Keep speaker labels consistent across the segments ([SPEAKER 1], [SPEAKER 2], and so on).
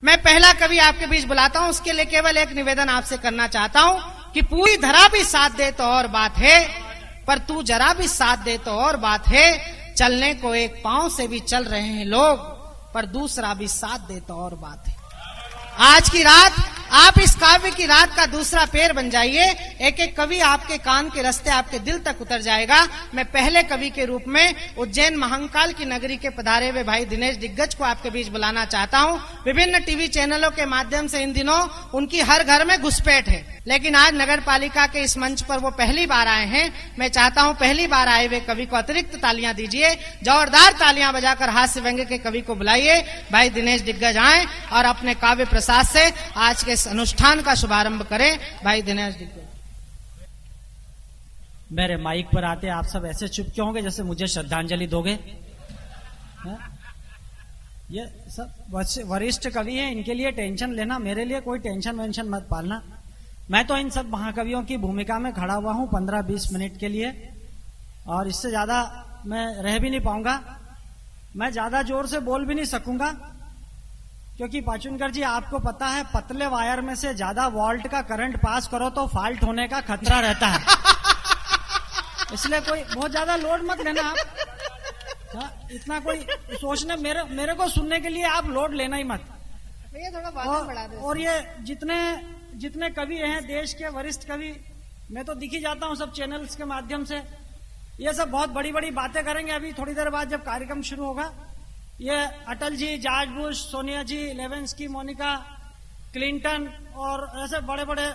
[SPEAKER 1] मैं पहला कवि आपके बीच बुलाता हूं, उसके लिए केवल एक निवेदन आपसे करना चाहता हूं कि पूरी धरा भी साथ दे तो और बात है, पर तू जरा भी साथ दे तो और बात है। चलने को एक पांव से भी चल रहे हैं लोग, पर दूसरा भी साथ दे तो और बात है। आज की रात आप इस काव्य की रात का दूसरा पैर बन जाइए। एक एक कवि आपके कान के रास्ते आपके दिल तक उतर जाएगा। मैं पहले कवि के रूप में उज्जैन महंकाल की नगरी के पधारे हुए भाई दिनेश दिग्गज को आपके बीच बुलाना चाहता हूं। विभिन्न टीवी चैनलों के माध्यम से इन दिनों उनकी हर घर में घुसपैठ है, लेकिन आज नगर पालिका के इस मंच पर वो पहली बार आए हैं। मैं चाहता हूं पहली बार आए हुए कवि को अतिरिक्त तालियां दीजिए, जोरदार तालियां बजाकर हास्य व्यंग्य के कवि को बुलाइए। भाई दिनेश दिग्गज आए और अपने काव्य प्रसाद से आज के इस अनुष्ठान का शुभारंभ करें। भाई दिनेश दिग्गज।
[SPEAKER 2] मेरे माइक पर आते आप सब ऐसे चुप क्यों होंगे जैसे मुझे श्रद्धांजलि दोगे? ये सब वरिष्ठ कवि हैं, इनके लिए टेंशन लेना, मेरे लिए कोई टेंशन वेंशन मत पालना। मैं तो इन सब महाकवियों की भूमिका में खड़ा हुआ हूं 15-20 मिनट के लिए, और इससे ज्यादा मैं रह भी नहीं पाऊंगा। मैं ज्यादा जोर से बोल भी नहीं सकूंगा, क्योंकि पाचुनकर जी आपको पता है पतले वायर में से ज्यादा वोल्ट का करंट पास करो तो फॉल्ट होने का खतरा रहता है। इसलिए कोई बहुत ज्यादा लोड मत लेना आप। इतना कोई सोचने मेरे को सुनने के लिए आप लोड लेना ही मत।
[SPEAKER 1] ये थोड़ा वॉल्यूम बढ़ा दो।
[SPEAKER 2] और ये जितने कवि हैं देश के वरिष्ठ कवि, मैं तो दिख ही जाता हूँ सब चैनल्स के माध्यम से, ये सब बहुत बड़ी बड़ी बातें करेंगे। अभी थोड़ी देर बाद जब कार्यक्रम शुरू होगा, ये अटल जी, जॉर्ज बुश, सोनिया जी, लेवेंस्की, मोनिका, क्लिंटन और ऐसे बड़े बड़े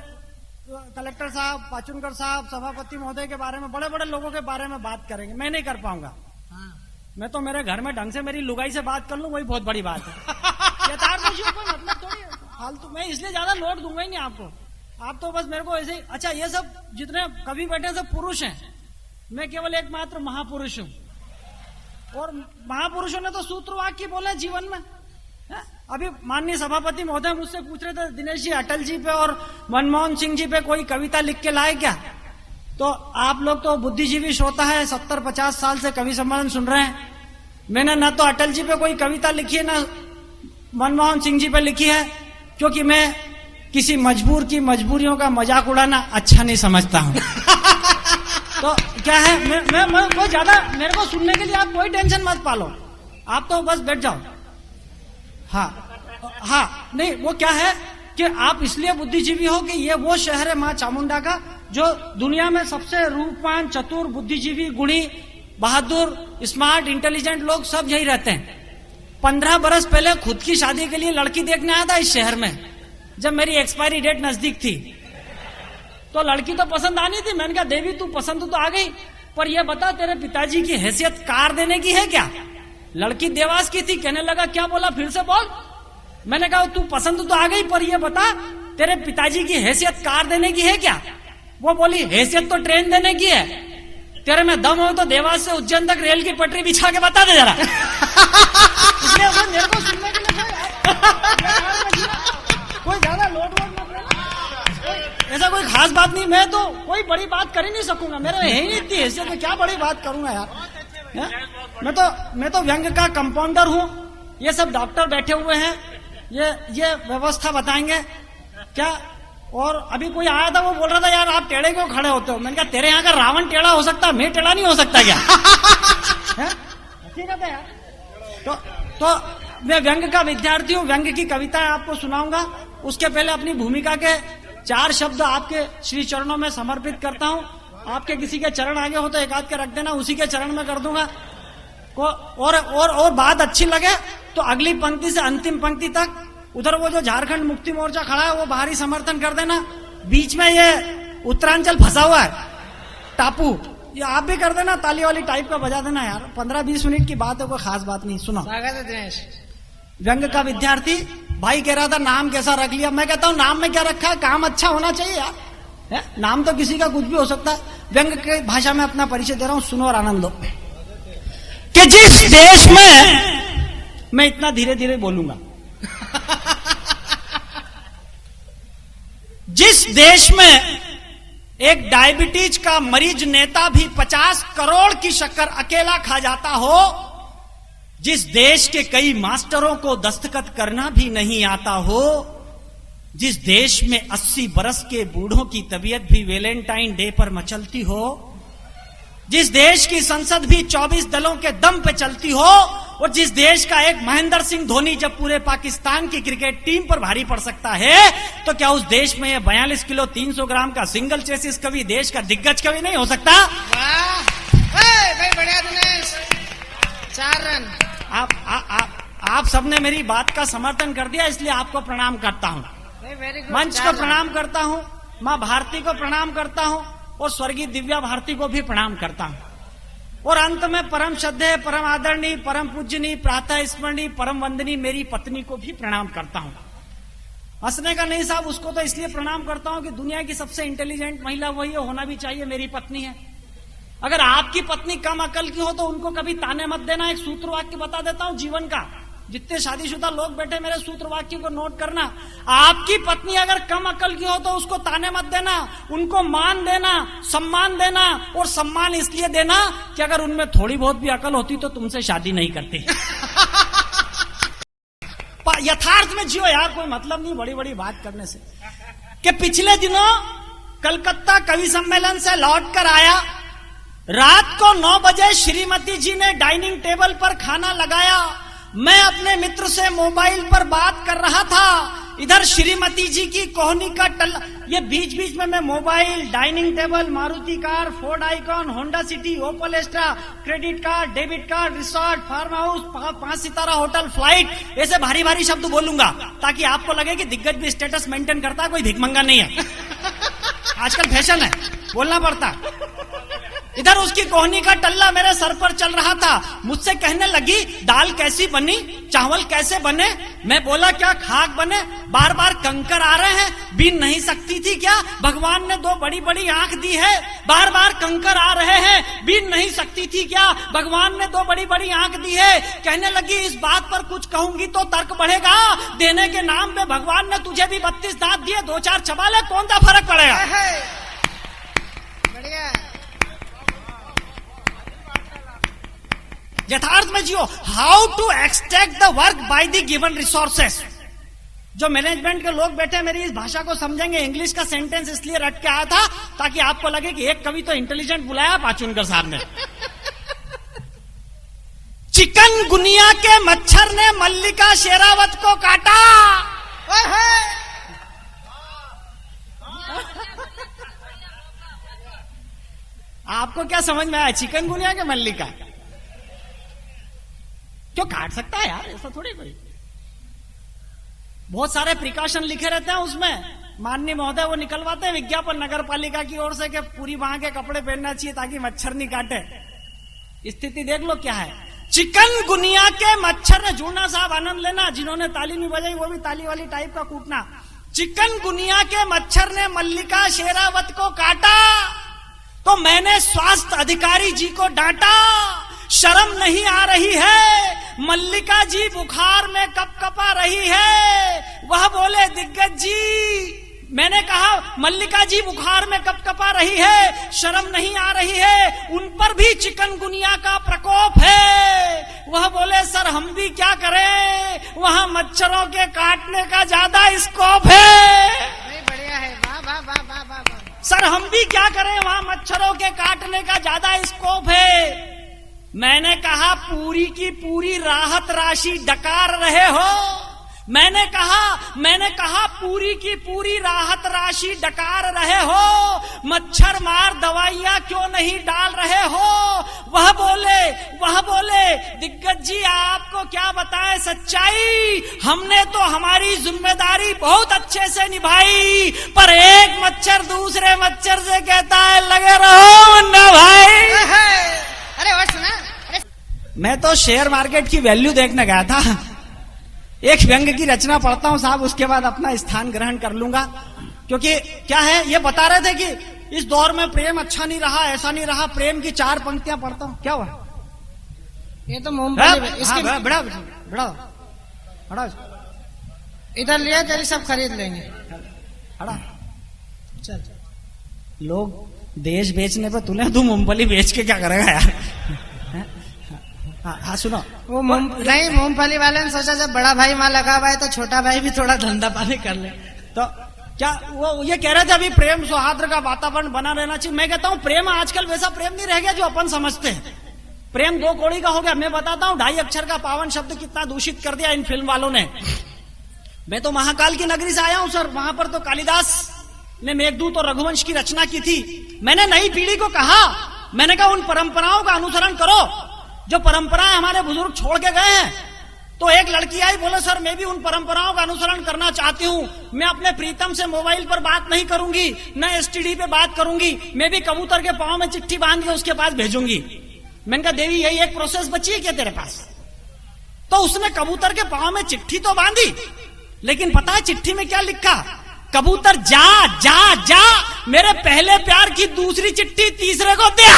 [SPEAKER 2] कलेक्टर साहब, पाचुनकर साहब, सभापति महोदय के बारे में, बड़े बड़े लोगों के बारे में बात करेंगे। मैं नहीं कर पाऊंगा। मैं तो मेरे घर में ढंग से मेरी लुगाई से बात कर लूं, वही बहुत बड़ी बात है। यथार्थ कोई मतलब थोड़ी फालतू। मैं इसलिए ज्यादा लोड दूंगा ही नहीं आपको। आप तो बस मेरे को ऐसे ही। अच्छा, ये सब जितने कवि बैठे सब पुरुष हैं, मैं केवल एकमात्र महापुरुष हूं। और महापुरुषों ने तो सूत्र वाक्य बोले जीवन में। अभी माननीय सभापति महोदय मुझसे पूछ रहे थे, दिनेश जी अटल जी पे और मनमोहन सिंह जी पे कोई कविता लिख के लाए क्या? तो आप लोग तो बुद्धिजीवी श्रोता है, 70-50 साल से कवि सम्मेलन सुन रहे हैं। मैंने न तो अटल जी पे कोई कविता लिखी है, न मनमोहन सिंह जी पे लिखी है, क्योंकि मैं किसी मजबूर की मजबूरियों का मजाक उड़ाना अच्छा नहीं समझता हूं। तो क्या है, मैं कोई ज्यादा मेरे को सुनने के लिए आप कोई टेंशन मत पालो, आप तो बस बैठ जाओ। हाँ, नहीं वो क्या है कि आप इसलिए बुद्धिजीवी हो कि ये वो शहर है मां चामुंडा का जो दुनिया में सबसे रूपवान, चतुर, बुद्धिजीवी, गुणी, बहादुर, स्मार्ट, इंटेलिजेंट लोग सब यही रहते हैं। 15 बरस पहले खुद की शादी के लिए लड़की देखने आया था इस शहर में, जब मेरी एक्सपायरी डेट नजदीक थी। तो लड़की तो पसंद आनी थी। मैंने कहा देवी तू पसंद तो आ गई, पर यह बता तेरे पिताजी की हैसियत कार देने की है क्या? लड़की देवास की थी। कहने लगा क्या बोला, फिर से बोल। मैंने कहा तू पसंद तो आ गई, पर यह बता तेरे पिताजी की हैसियत कार देने की है क्या? वो बोली हैसियत तो ट्रेन देने की है। तेरे में दम हो तो देवास से उज्जैन तक रेल की पटरी बिछा के बता दे जरा। इसलिए मेरे को सुनने के लिए कोई ज्यादा लोड ऐसा कोई खास बात नहीं। मैं तो कोई बड़ी बात कर ही नहीं सकूंगा, मेरे में है ही नहीं इतनी हैसियत, मैं क्या बड़ी बात करूंगा यार। मैं तो व्यंग का कंपाउंडर हूँ। ये सब डॉक्टर बैठे हुए हैं, ये व्यवस्था बताएंगे क्या। और अभी कोई आया था, वो बोल रहा था यार आप टेढ़े क्यों खड़े होते हो? मैंने कहा तेरे यहाँ का रावण टेढ़ा हो सकता, मैं टेढ़ा नहीं हो सकता क्या? ठीक है यार। तो मैं व्यंग का विद्यार्थी हूँ, व्यंग की कविताएं आपको सुनाऊंगा। उसके पहले अपनी भूमिका के 4 शब्द आपके श्री चरणों में समर्पित करता हूँ। आपके किसी के चरण आगे हो तो एक आध के रख देना, उसी के चरण में कर दूंगा। और बात अच्छी लगे तो अगली पंक्ति से अंतिम पंक्ति तक, उधर वो जो झारखंड मुक्ति मोर्चा खड़ा है वो बाहरी समर्थन कर देना। बीच में ये उत्तरांचल फंसा हुआ है टापू, ये आप भी कर देना, ताली वाली टाइप का बजा देना यार। 15-20 मिनट की बात है, कोई खास बात नहीं। सुनो,
[SPEAKER 1] स्वागत है दिनेश।
[SPEAKER 2] व्यंग का विद्यार्थी भाई कह रहा था नाम कैसा रख लिया। मैं कहता हूँ नाम में क्या रखा है, काम अच्छा होना चाहिए यार। नाम तो किसी का कुछ भी हो सकता है। व्यंग की भाषा में अपना परिचय दे रहा हूं, सुनो और आनंद लो। कि जिस देश में, मैं इतना धीरे धीरे बोलूंगा, जिस देश में एक डायबिटीज का मरीज नेता भी 50 करोड़ की शक्कर अकेला खा जाता हो,
[SPEAKER 3] जिस देश के कई मास्टरों को दस्तखत करना भी नहीं आता हो, जिस देश में 80 बरस के बूढ़ों की तबीयत भी वैलेंटाइन डे पर मचलती हो, जिस देश की संसद भी 24 दलों के दम पे चलती हो, और जिस देश का एक महेंद्र सिंह धोनी जब पूरे पाकिस्तान की क्रिकेट टीम पर भारी पड़ सकता है, तो क्या उस देश में 42 किलो 300 ग्राम का सिंगल चेसिस कभी देश का दिग्गज कभी नहीं हो सकता?
[SPEAKER 1] वाह भाई, बढ़िया दिनेश, 4 रन।
[SPEAKER 3] आप सबने मेरी बात का समर्थन कर दिया, इसलिए आपको प्रणाम करता हूं,
[SPEAKER 1] वेरी गुड।
[SPEAKER 3] मंच को प्रणाम करता हूं, मां भारती को प्रणाम करता हूं, और स्वर्गीय दिव्या भारती को भी प्रणाम करता हूं। और अंत में परम श्रद्धेय, परम आदरणीय, परम पूजनीय, प्रातः स्मरणीय, परम वंदनीय मेरी पत्नी को भी प्रणाम करता हूं। हंसने का नहीं साहब, उसको तो इसलिए प्रणाम करता हूं कि दुनिया की सबसे इंटेलिजेंट महिला वही है, होना भी चाहिए, मेरी पत्नी है। अगर आपकी पत्नी कम अकल की हो तो उनको कभी ताने मत देना। एक सूत्र वाक्य बता देता हूं जीवन का, जितने शादीशुदा लोग बैठे मेरे सूत्र वाक्य को नोट करना। आपकी पत्नी अगर कम अकल की हो तो उसको ताने मत देना, उनको मान देना, सम्मान देना, और सम्मान इसलिए देना कि अगर उनमें थोड़ी बहुत भी अकल होती तो तुमसे शादी नहीं करती। यथार्थ में जियो यार, कोई मतलब नहीं बड़ी बड़ी बात करने से। कि पिछले दिनों कलकत्ता कवि सम्मेलन से लौट कर आया, रात को 9 बजे श्रीमती जी ने डाइनिंग टेबल पर खाना लगाया। मैं अपने मित्र से मोबाइल पर बात कर रहा था, इधर श्रीमती जी की कोहनी का टल्ला। ये बीच बीच में मैं mobile, dining table, Maruti car, Ford Icon, Honda City, Opel Astra, credit card, debit card, resort, farm house, 5 सितारा होटल, फ्लाइट, ऐसे भारी भारी शब्द बोलूंगा ताकि आपको लगे कि दिग्गज भी स्टेटस मेंटेन करता है, कोई भिखमंगा नहीं है। आजकल फैशन है, बोलना पड़ता है। इधर उसकी कोहनी का टल्ला मेरे सर पर चल रहा था। मुझसे कहने लगी, दाल कैसी बनी, चावल कैसे बने। मैं बोला, क्या खाक बने, बार बार कंकर आ रहे हैं, बीन नहीं सकती थी क्या? भगवान ने 2 बड़ी बड़ी आंख दी है, बार बार कंकर आ रहे हैं, बीन नहीं सकती थी क्या? भगवान ने 2 बड़ी बड़ी आंख दी है। कहने लगी, इस बात पर कुछ कहूंगी तो तर्क बढ़ेगा, देने के नाम पे भगवान ने तुझे भी 32 दांत दिए, 2-4 चबा ले, कौन सा फर्क पड़ेगा?
[SPEAKER 1] बढ़िया।
[SPEAKER 3] यथार्थ में जियो। How to extract the work by the given resources. जो मैनेजमेंट के लोग बैठे मेरी इस भाषा को समझेंगे। इंग्लिश का सेंटेंस इसलिए रट के आया था ताकि आपको लगे कि एक कवि तो इंटेलिजेंट बुलाया पाचुनकर साहब ने। चिकनगुनिया के मच्छर ने मल्लिका शेरावत को काटा। आपको क्या समझ में आया? चिकनगुनिया के मल्लिका क्यों काट सकता है यार, ऐसा थोड़ी कोई। बहुत सारे प्रिकॉशन लिखे रहते हैं उसमें, माननीय महोदय वो निकलवाते हैं विज्ञापन नगर पालिका की ओर से कि पूरी वहां के कपड़े पहनना चाहिए ताकि मच्छर नहीं काटे। स्थिति देख लो क्या है। चिकनगुनिया के मच्छर ने, जुड़ना साहब आनंद लेना, जिन्होंने ताली नहीं बजाई वो भी ताली वाली टाइप का कूटना। चिकनगुनिया के मच्छर ने मल्लिका शेरावत को काटा तो मैंने स्वास्थ्य अधिकारी जी को डांटा। शर्म नहीं आ रही है, मल्लिका जी बुखार में कपकपा रही है। वह बोले, दिग्गज जी, मैंने कहा मल्लिका जी बुखार में कपकपा रही है, शर्म नहीं आ रही है, उन पर भी चिकनगुनिया का प्रकोप है। वह बोले, सर हम भी क्या करें, वहां मच्छरों के काटने का ज्यादा स्कोप है।
[SPEAKER 1] बढ़िया है, वाह वाह वाह वाह वाह वाह।
[SPEAKER 3] सर हम भी क्या करें, वहां मच्छरों के काटने का ज्यादा स्कोप है। मैंने कहा, पूरी की पूरी राहत राशि डकार रहे हो। मैंने कहा पूरी की पूरी राहत राशि डकार रहे हो, मच्छर मार दवाइयां क्यों नहीं डाल रहे हो। वह बोले दिग्गज जी आपको क्या बताएं सच्चाई, हमने तो हमारी जिम्मेदारी बहुत अच्छे से निभाई, पर एक मच्छर दूसरे मच्छर से कहता है लगे रहो मुन्ना भाई।
[SPEAKER 1] अरे और सुना,
[SPEAKER 3] मैं तो शेयर मार्केट की वैल्यू देखने गया था। एक व्यंग की रचना पढ़ता हूं साहब, उसके बाद अपना स्थान ग्रहण कर लूंगा। क्योंकि क्या है, ये बता रहे थे कि इस दौर में प्रेम अच्छा नहीं रहा, ऐसा नहीं रहा। प्रेम की 4 पंक्तियां पढ़ता हूं, क्या हुआ?
[SPEAKER 1] ये तो मूंगफली इसके
[SPEAKER 3] बड़ा
[SPEAKER 1] इधर लिया, तेरी सब खरीद लेंगे।
[SPEAKER 3] चल, लोग देश बेचने पे तुले, तू मूंगफली बेच के क्या करेगा यार? हाँ सुनो।
[SPEAKER 1] वो नहीं, मूंगफली वाले ने सोचा जब बड़ा भाई वहां लगा हुआ है तो छोटा भाई भी थोड़ा धंधा पानी कर ले।
[SPEAKER 3] तो क्या वो ये कह रहे थे अभी प्रेम सौहार्द का वातावरण बना रहना चाहिए। मैं कहता हूं प्रेम आजकल वैसा प्रेम नहीं रह गया जो अपन समझते हैं। प्रेम 2 कौड़ी का हो गया। मैं बताता हूं 2.5 अक्षर का पावन शब्द कितना दूषित कर दिया इन फिल्म वालों ने। मैं तो महाकाल की नगरी से आया हूं सर, वहां पर तो कालिदास ने मेघदूत और रघुवंश की रचना की थी। मैंने नई पीढ़ी को कहा, मैंने कहा उन परंपराओं का अनुसरण करो जो परंपराएं हमारे बुजुर्ग छोड़ के गए हैं। तो एक लड़की आई, बोले सर मैं भी उन परंपराओं का अनुसरण करना चाहती हूं, मैं अपने प्रीतम से मोबाइल पर बात नहीं करूंगी, न एसटीडी पे बात करूंगी, मैं भी कबूतर के पांव में चिट्ठी बांध के उसके पास भेजूंगी। मैंने कहा देवी यही एक प्रोसेस बची है क्या तेरे पास? तो उसने कबूतर के पांव में चिट्ठी तो बांधी, लेकिन पता है चिट्ठी में क्या लिखा? कबूतर जा जा जा, मेरे पहले प्यार की दूसरी चिट्ठी तीसरे को दे।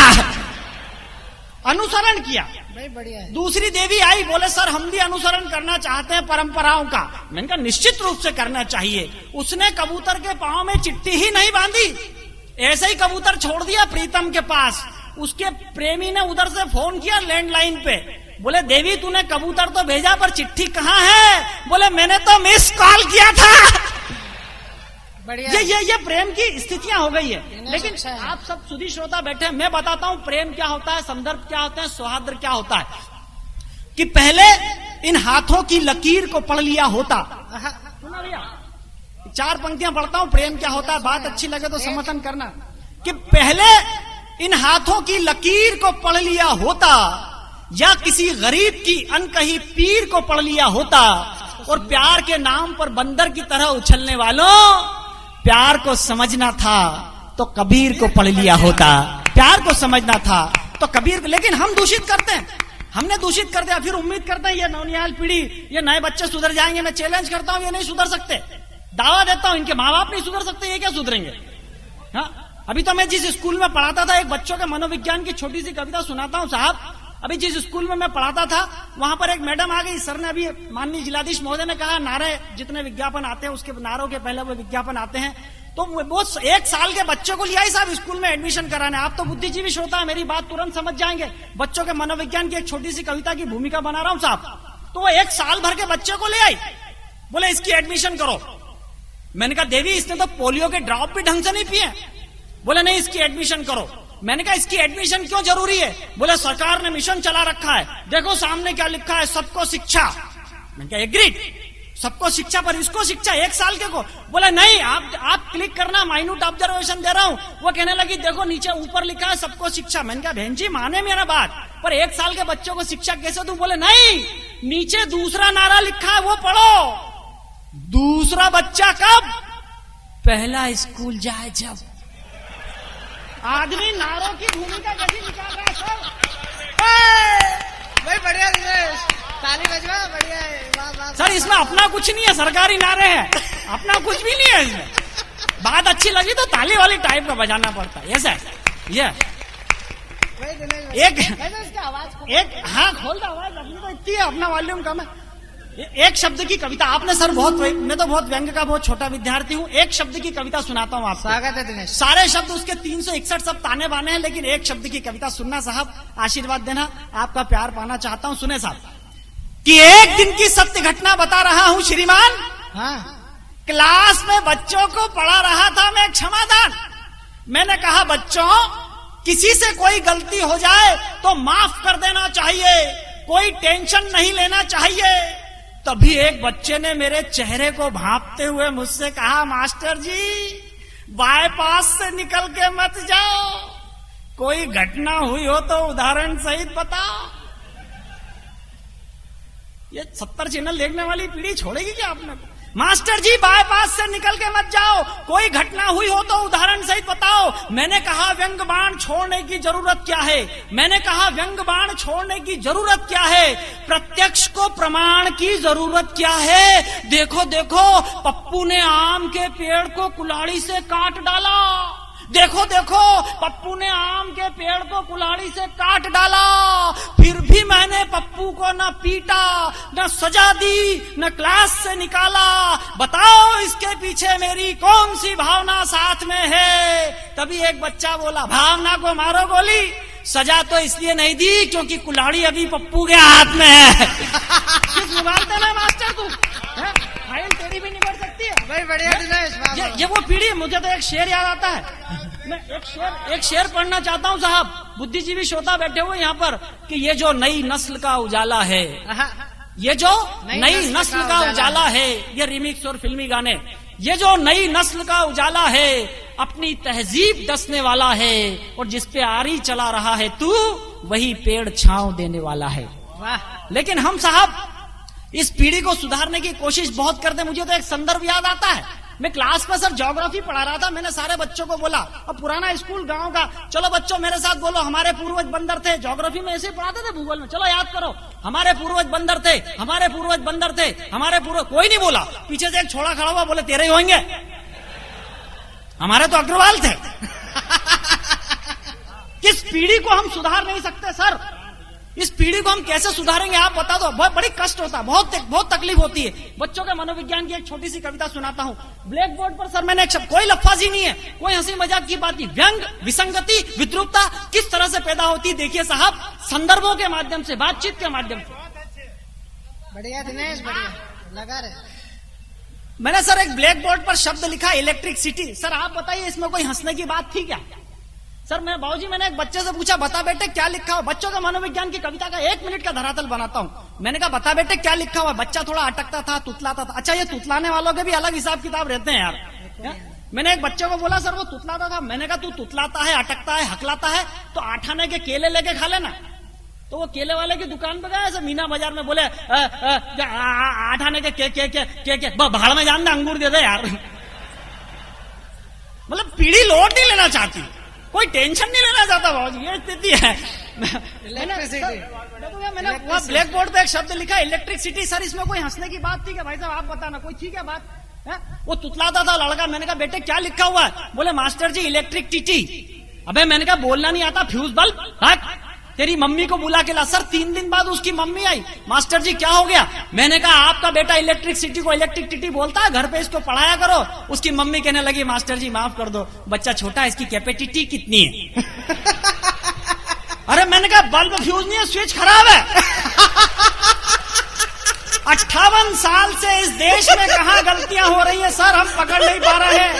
[SPEAKER 3] अनुसरण किया।
[SPEAKER 1] भाई बढ़िया है।
[SPEAKER 3] दूसरी देवी आई, बोले सर हम भी अनुसरण करना चाहते हैं परंपराओं का। मैंने कहा निश्चित रूप से करना चाहिए। उसने कबूतर के पांव में चिट्ठी ही नहीं बांधी, ऐसे ही कबूतर छोड़ दिया प्रीतम के पास। उसके प्रेमी ने उधर से फोन किया लैंडलाइन पे, बोले देवी तूने कबूतर तो भेजा पर चिट्ठी कहाँ है? बोले मैंने तो मिस कॉल किया था।
[SPEAKER 1] बढ़िया।
[SPEAKER 3] ये प्रेम की स्थितियां हो गई है। लेकिन
[SPEAKER 1] अच्छा है।
[SPEAKER 3] आप सब सुधी श्रोता बैठे हैं, मैं बताता हूं प्रेम क्या होता है, संदर्भ क्या होता है, सौहार्द क्या होता है। कि पहले इन हाथों की लकीर को पढ़ लिया होता। सुना भैया, 4 पंक्तियां पढ़ता हूं, प्रेम क्या होता है, बात अच्छी लगे तो समर्थन करना। कि पहले इन हाथों की लकीर को पढ़ लिया होता, या किसी गरीब की अनकही पीर को पढ़ लिया होता, और प्यार के नाम पर बंदर की तरह उछलने वालों, प्यार को समझना था तो कबीर को पढ़ लिया होता। प्यार को समझना था तो कबीर को। लेकिन हम दूषित करते हैं, हमने दूषित कर दिया, फिर उम्मीद करते हैं ये नौनिहाल पीढ़ी, ये नए बच्चे सुधर जाएंगे। मैं चैलेंज करता हूं ये नहीं सुधर सकते, दावा देता हूं इनके माँ बाप नहीं सुधर सकते, ये क्या सुधरेंगे? हाँ, अभी तो मैं जिस स्कूल में पढ़ाता था, एक बच्चों के मनोविज्ञान की छोटी सी कविता सुनाता हूं साहब। अभी जिस स्कूल में मैं पढ़ाता था वहां पर एक मैडम आ गई। सर ने अभी माननीय जिलाधीश महोदय ने कहा नारे जितने विज्ञापन आते हैं उसके नारों के पहले वो विज्ञापन आते हैं। तो वो 1 साल के बच्चे को लिया ही साहब स्कूल में एडमिशन कराने। आप तो बुद्धिजीवी श्रोता है, मेरी बात तुरंत समझ जाएंगे। बच्चों के मनोविज्ञान की एक छोटी सी कविता की भूमिका बना रहा हूं साहब। तो वो 1 साल भर के बच्चे को ले आई, बोले इसकी एडमिशन करो। मैंने कहा देवी इसने तो पोलियो के ड्रॉप भी ढंग से नहीं पिए। बोले नहीं इसकी एडमिशन करो। मैंने कहा इसकी एडमिशन क्यों जरूरी है? बोले सरकार ने मिशन चला रखा है, देखो सामने क्या लिखा है, सबको शिक्षा। मैंने कहा एग्रीड, सबको शिक्षा, पर इसको शिक्षा 1 साल के को। बोले नहीं आप क्लिक करना, माइन्यूट ऑब्जर्वेशन दे रहा हूं। वो कहने लगी देखो नीचे ऊपर लिखा है सबको शिक्षा। मैंने कहा बहन जी माने मेरा बात, पर 1 साल के बच्चों को शिक्षा कैसे दूं? बोले नहीं, नीचे दूसरा नारा लिखा है वो पढ़ो। दूसरा बच्चा कब? पहला स्कूल जाए जब। आदमी नारों की भूमिका कैसी निकाल रहा है सर?
[SPEAKER 1] भाई बढ़िया दिनेश, ताली बजवा, बढ़िया है। वाह वाह
[SPEAKER 3] सर इसमें अपना कुछ नहीं है, सरकारी नारे हैं, अपना कुछ भी नहीं है इसमें। बात अच्छी लगी तो ताली वाली टाइप का बजाना पड़ता है। ऐसा ये
[SPEAKER 1] भाई दिनेश
[SPEAKER 3] एक
[SPEAKER 1] आवाज
[SPEAKER 3] एक हाँ खोल दो आवाज, अपनी तो इतनी है, अपना वॉल्यूम कम है। एक शब्द की कविता आपने सर मैं तो बहुत व्यंग का बहुत छोटा विद्यार्थी हूँ। एक शब्द की कविता सुनाता हूँ आपको।
[SPEAKER 1] स्वागत है दिनेश।
[SPEAKER 3] सारे शब्द उसके 361 सब ताने बाने हैं, लेकिन एक शब्द की कविता सुनना साहब, आशीर्वाद देना, आपका प्यार पाना चाहता हूँ। सुने साहब कि एक दिन की सत्य घटना बता रहा हूँ श्रीमान।
[SPEAKER 1] हाँ,
[SPEAKER 3] क्लास में बच्चों को पढ़ा रहा था मैं क्षमादान। मैंने कहा बच्चों किसी से कोई गलती हो जाए तो माफ कर देना चाहिए, कोई टेंशन नहीं लेना चाहिए। तभी एक बच्चे ने मेरे चेहरे को भांपते हुए मुझसे कहा मास्टर जी बाईपास से निकल के मत जाओ, कोई घटना हुई हो तो उदाहरण सहित बताओ। ये 70 चैनल देखने वाली पीढ़ी छोड़ेगी क्या आपने? मास्टर जी बाईपास से निकल के मत जाओ, कोई घटना हुई हो तो उदाहरण सहित बताओ। मैंने कहा व्यंग बाण छोड़ने की जरूरत क्या है? मैंने कहा व्यंग बाण छोड़ने की जरूरत क्या है? प्रत्यक्ष को प्रमाण की जरूरत क्या है? देखो देखो पप्पू ने आम के पेड़ को कुल्हाड़ी से काट डाला। देखो देखो पप्पू ने आम के पेड़ को कुल्हाड़ी से काट डाला, फिर भी मैंने पप्पू को न पीटा, न सजा दी, न क्लास से निकाला। बताओ इसके पीछे मेरी कौन सी भावना साथ में है? तभी एक बच्चा बोला भावना को मारो गोली, सजा तो इसलिए नहीं दी क्योंकि कुल्हाड़ी अभी पप्पू के हाथ में है। किस उबालते ना मास्टर तू, फाइल तेरी भी निकल सकती है
[SPEAKER 1] भाई। बढ़िया दिनेश, वाह।
[SPEAKER 3] ये वो पीढ़ी है। मुझे तो एक शेर याद आता है, मैं एक शेर पढ़ना चाहता हूँ साहब, बुद्धिजीवी श्रोता बैठे हुए यहाँ पर, कि ये जो नई नस्ल का उजाला है, ये जो नई नस्ल का उजाला है, ये रिमिक्स और फिल्मी गाने, ये जो नई नस्ल का उजाला है अपनी तहजीब डसने वाला है, और जिस पे आरी चला रहा है तू वही पेड़ छांव देने वाला है।
[SPEAKER 1] वाह।
[SPEAKER 3] लेकिन हम साहब इस पीढ़ी को सुधारने की कोशिश बहुत करते हैं। मुझे तो एक संदर्भ याद आता है, मैं क्लास में सर ज्योग्राफी पढ़ा रहा था, मैंने सारे बच्चों को बोला, अब पुराना स्कूल गांव का, चलो बच्चों मेरे साथ बोलो, हमारे पूर्वज बंदर थे। ज्योग्राफी में ऐसे पढ़ाते थे भूगोल में, चलो याद करो, हमारे पूर्वज बंदर थे, हमारे पूर्वज बंदर थे, हमारे पूर्वज। कोई नहीं बोला, पीछे से एक छोड़ा खड़ा हुआ, बोले तेरे ही होंगे, हमारे तो अग्रवाल थे। किस पीढ़ी को हम सुधार नहीं सकते सर, इस पीढ़ी को हम कैसे सुधारेंगे आप बता दो। बहुत बड़ी कष्ट होता है, बहुत तकलीफ होती है। बच्चों के मनोविज्ञान की एक छोटी सी कविता सुनाता हूं। ब्लैक बोर्ड पर सर मैंने एक शब्द, कोई लफ्फाजी नहीं है, कोई हंसी मजाक की बात नहीं, व्यंग, विसंगति, विद्रूपता किस तरह से पैदा होती है देखिए साहब, संदर्भों के माध्यम से, बातचीत के माध्यम से।
[SPEAKER 1] बढ़िया दिनेश, बढ़िया लगा रहे।
[SPEAKER 3] मैंने सर एक ब्लैक बोर्ड पर शब्द लिखा, इलेक्ट्रिसिटी। सर आप बताइए इसमें कोई हंसने की बात थी क्या? सर मैं बाबूजी, मैंने एक बच्चे से पूछा, बता बेटे क्या लिखा हो। बच्चों का मनोविज्ञान की कविता का 1 मिनट का धरातल बनाता हूं। मैंने कहा बता बेटे क्या लिखा हुआ। बच्चा थोड़ा अटकता था, तुतलाता था। अच्छा, ये तुतलाने वालों के भी अलग हिसाब किताब रहते हैं यार। मैंने एक बच्चे को बोला, सर वो तुतलाता था। मैंने कहा तू तुतलाता है, अटकता है, हकलाता है, तो 8 आने के केले लेके खा लेना। तो वो केले वाले की दुकान पे गया, ऐसे मीना बाजार में, बोले 8 आने के भाड़ में जान दे, अंगूर दे दे यार। मतलब पीढ़ी लौट नहीं लेना चाहती, कोई टेंशन नहीं लेना चाहता बाबूजी, ये स्थिति है। मैंने ब्लैक बोर्ड पे एक शब्द लिखा, इलेक्ट्रिसिटी। सर इसमें कोई हंसने की बात थी क्या भाई साहब, आप बताना, कोई थी क्या बात है? वो तुतलाता था लड़का। मैंने कहा बेटे क्या लिखा हुआ है? बोले मास्टर जी इलेक्ट्रिक टीटी। अबे मैंने कहा बोलना नहीं आता, फ्यूज बल्ब, तेरी मम्मी को बुला के ला। सर 3 दिन बाद उसकी मम्मी आई, मास्टर जी क्या हो गया? मैंने कहा आपका बेटा इलेक्ट्रिसिटी को इलेक्ट्रिक टीटी बोलता है, घर पे इसको पढ़ाया करो। उसकी मम्मी कहने लगी मास्टर जी माफ कर दो, बच्चा छोटा है, इसकी कैपेसिटी कितनी है? अरे मैंने कहा बल्ब फ्यूज नहीं है, स्विच खराब है। 58 साल से इस देश में कहां गलतियां हो रही है सर, हम पकड़ नहीं पा रहे हैं।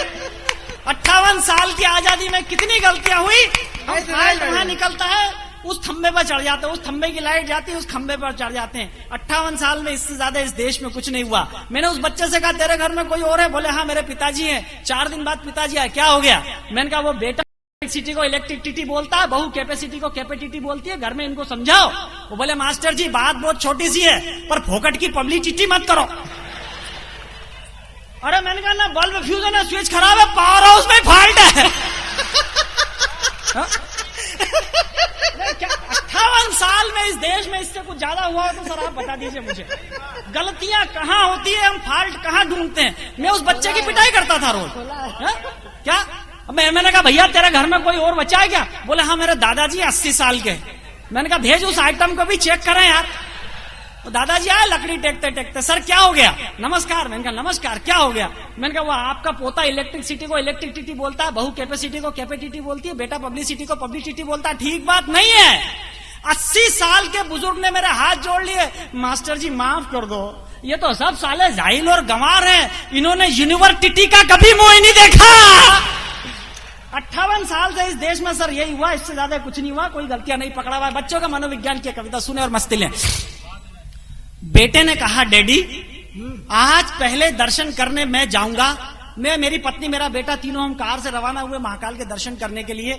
[SPEAKER 3] 58 साल की आजादी में कितनी गलतियां हुई, हम कहां निकलता है, उस खंबे पर चढ़ जाते हैं, उस खंबे की लाइट जाती है, उस खंबे पर चढ़ जाते हैं। 58 साल में इससे ज्यादा इस देश में कुछ नहीं हुआ। मैंने उस बच्चे से कहा तेरे घर में कोई और है? बोले हाँ मेरे पिताजी हैं। 4 दिन बाद पिताजी आए, क्या हो गया? मैंने कहा वो बेटा इलेक्ट्रिसिटी को इलेक्ट्रिसिटी बोलता है, बहू कैपेसिटी को कैपेसिटी बोलती है, घर में इनको समझाओ। वो बोले मास्टर जी बात बहुत छोटी सी है, पर फोकट की पब्लिसिटी मत करो। अरे मैंने कहा ना बल्ब फ्यूज है ना स्विच खराब है, पावर हाउस में फॉल्ट है। 58 साल में इस देश में इससे कुछ ज्यादा हुआ तो सर आप बता दीजिए मुझे, गलतियां कहां होती है, हम फॉल्ट कहां ढूंढते हैं। मैं उस बच्चे की पिटाई करता था रोज, क्या? मैंने कहा भैया तेरे घर में कोई और बच्चा है क्या? बोले हाँ मेरे दादाजी 80 साल के। मैंने कहा भेज उस आइटम को भी चेक करें यार। तो दादाजी आए लकड़ी टेकते टेकते, सर क्या हो गया? नमस्कार। मैंने कहा नमस्कार, क्या हो गया? मैंने कहा वो आपका पोता इलेक्ट्रिसिटी को इलेक्ट्रिसिटी बोलता है, बहू कैपेसिटी को कैपेसिटी बोलती है, बेटा पब्लिसिटी को पब्लिसिटी बोलता है। ठीक बात नहीं है। 80 साल के बुजुर्ग ने मेरे हाथ जोड़ लिए, मास्टर जी माफ कर दो, ये तो सब साले जाहिल और गंवार हैं, इन्होंने यूनिवर्सिटी का कभी मुंह ही नहीं देखा। 58 साल से इस देश में सर यही हुआ, इससे ज्यादा कुछ नहीं हुआ, कोई गलतियां नहीं पकड़ा हुआ। बच्चों का मनोविज्ञान की कविता सुने और मस्ती लें। बेटे ने कहा डैडी आज पहले दर्शन करने मैं जाऊंगा। मैं, मेरी पत्नी, मेरा बेटा, तीनों हम कार से रवाना हुए महाकाल के दर्शन करने के लिए।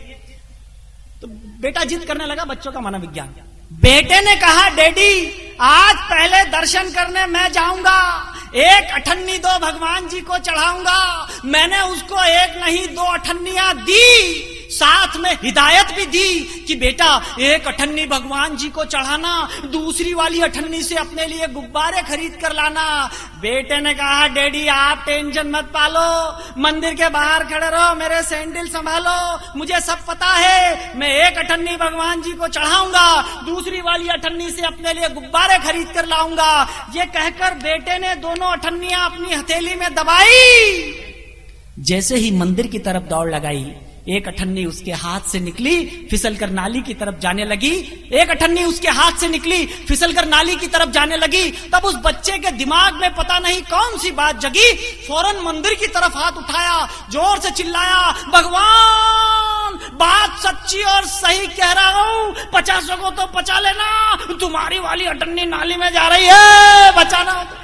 [SPEAKER 3] तो बेटा जिद करने लगा, बच्चों का मनोविज्ञान। बेटे ने कहा डैडी आज पहले दर्शन करने मैं जाऊंगा, 1 अठन्नी 2 भगवान जी को चढ़ाऊंगा। मैंने उसको 1 नहीं 2 अठन्नियां दी, साथ में हिदायत भी दी कि बेटा 1 अठन्नी भगवान जी को चढ़ाना, दूसरी वाली अठन्नी से अपने लिए गुब्बारे खरीद कर लाना। बेटे ने कहा डैडी आप टेंशन मत पालो, मंदिर के बाहर खड़े रहो, मेरे सैंडल संभालो, मुझे सब पता है। मैं 1 अठन्नी भगवान जी को चढ़ाऊंगा, दूसरी वाली अठन्नी से अपने लिए गुब्बारे खरीद कर लाऊंगा। ये कहकर बेटे ने दोनों अठन्नियां अपनी हथेली में दबाई। जैसे ही मंदिर की तरफ दौड़ लगाई, एक अठन्नी उसके हाथ से निकली, फिसलकर नाली की तरफ जाने लगी। एक अठन्नी उसके हाथ से निकली, फिसलकर नाली की तरफ जाने लगी। तब उस बच्चे के दिमाग में पता नहीं कौन सी बात जगी, फौरन मंदिर की तरफ हाथ उठाया, जोर से चिल्लाया, भगवान बात सच्ची और सही कह रहा हूं, 50 को तो बचा लेना, तुम्हारी वाली अठन्नी नाली में जा रही है, बचाना।